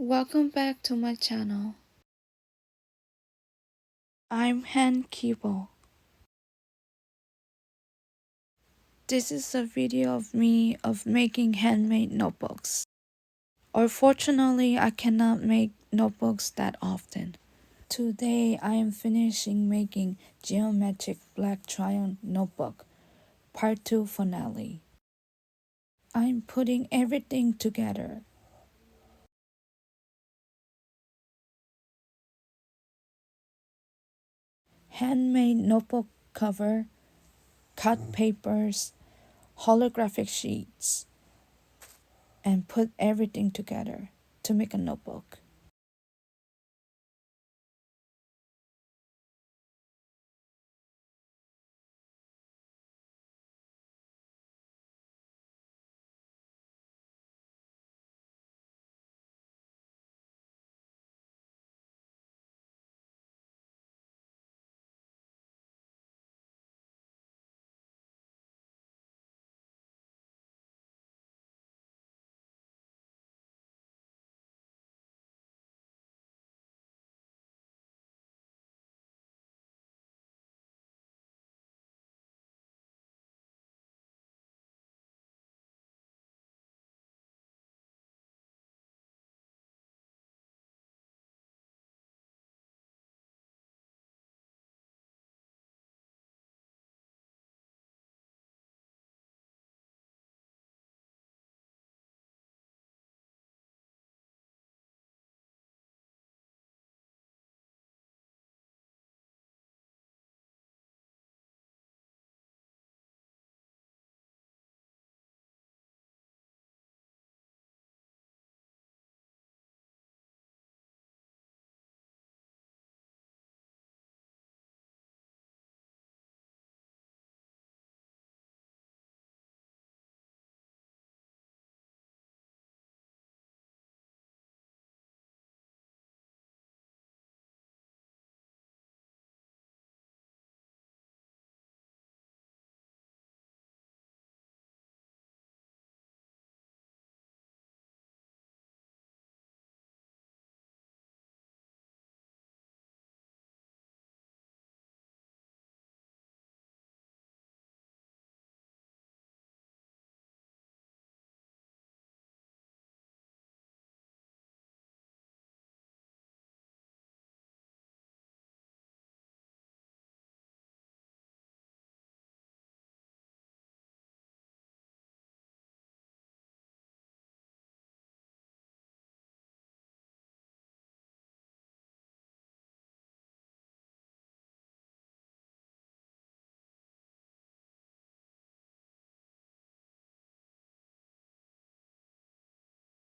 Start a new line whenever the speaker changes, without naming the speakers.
Welcome back to my channel. I'm HenKibou. This is a video of me making handmade notebooks. Unfortunately, I cannot make notebooks that often. Today, I am finishing making Geometric Black Triangle Notebook, Part 2 Finale. I'm putting everything together. Handmade notebook cover, cut papers, holographic sheets, and put everything together to make a notebook.